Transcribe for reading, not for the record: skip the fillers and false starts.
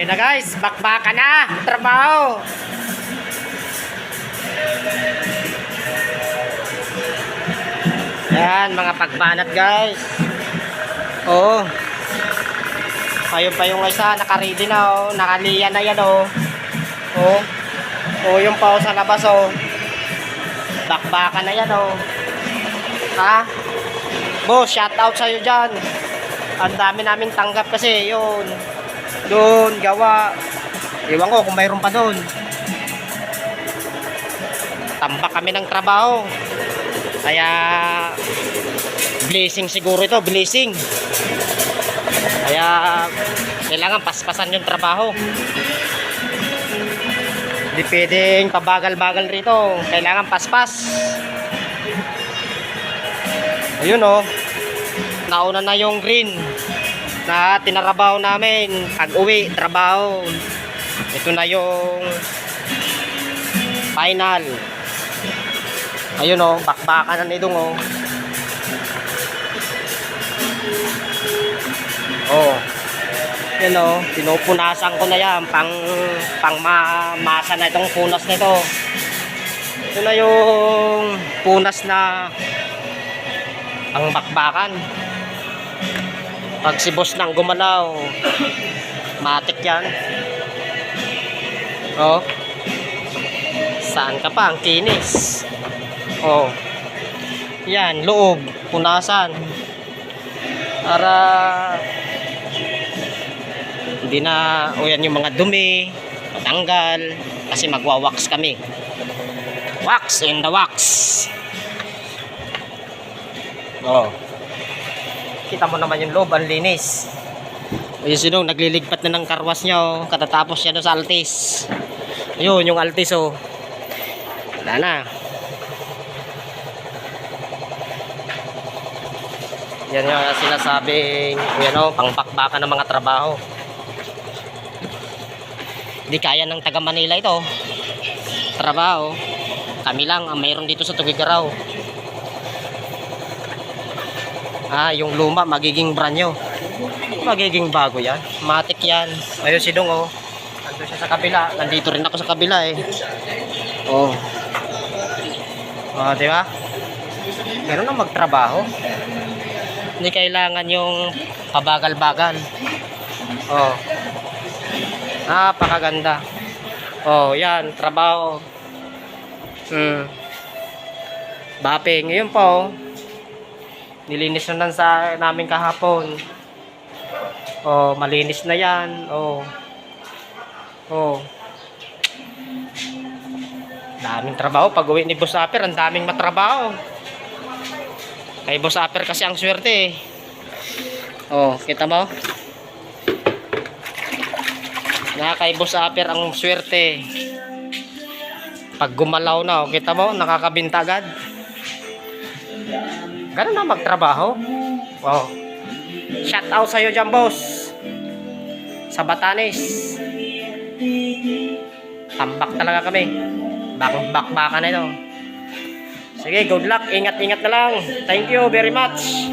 Ayun na guys, bakbaka na, trabaho. Yan, mga pagbanat guys. Oo. Ayun pa yung isa, naka-ready na oh, nakaliya na yan oh. Oh. Oh, yung pa sa labas oh. Bakbaka na yan oh. Ha? Boss, shout out sa'yo dyan. Ang dami namin tanggap kasi yun. Doon, gawa. Iwan ko kung mayroon pa doon. Tambak kami ng trabaho. Kaya blessing siguro ito, blessing. Kaya kailangan paspasan yung trabaho. Hindi pwedeng pabagal-bagal rito. Kailangan paspas. Ayun oh. Nauna na yung green na tinarabaho namin. Pag uwi, trabaho. Ito na yung final. Ayun oh, bakbakan na nitong oh. Oh. Yan oh, pinupunasan ko na yan pang masa na itong punas nito. Ito na yung punas na ang bakbakan. Pag si boss nang gumalaw, matik yan. Oh. Saan ka pa? Ang kinis. Oh. Yan, loob, punasan. Para hindi na yan yung mga dumi, matanggal. Kasi magwa-wax kami. Wax in the wax. Oh. Kita mo naman yung loob, ang linis. Ayun sinong nagliligpat na ng karwas niya oh. Katatapos siya doon sa Altis. Ayun yung Altis oh. Wala na. Yan yung sinasabing yan oh, pangpakbaka ng mga trabaho. Hindi kaya ng taga Manila ito. Trabaho. Kami lang ang mayroon dito sa Tugigaraw. Ah, yung luma magiging brand new. Magiging bago yan. Matik yan. Ayun si Dong oh. Nandun siya sa kabila. Nandito rin ako sa kabila eh. Oh. Oh, di ba? Meron na magtrabaho. Hindi kailangan yung pabagal-bagal. Oh. Napakaganda. Oh, yan, trabaho. Bapping, ngayon po. Nilinis na lang sa namin kahapon. Oh, malinis na yan. Oh. Oh. Daming trabaho. Pag uwi ni Boss Aper, ang daming matrabaho. Kay Boss Aper kasi ang swerte eh. Oh, kita mo? Na kay Boss Aper ang swerte. Pag gumalaw na, oh, kita mo, nakakabinta agad. Ganun na magtrabaho. Wow. Shout out sa'yo dyan, boss. Sa Batanes. Tambak talaga kami. Bakbaka na ito. Sige, good luck. Ingat-ingat na lang. Thank you very much.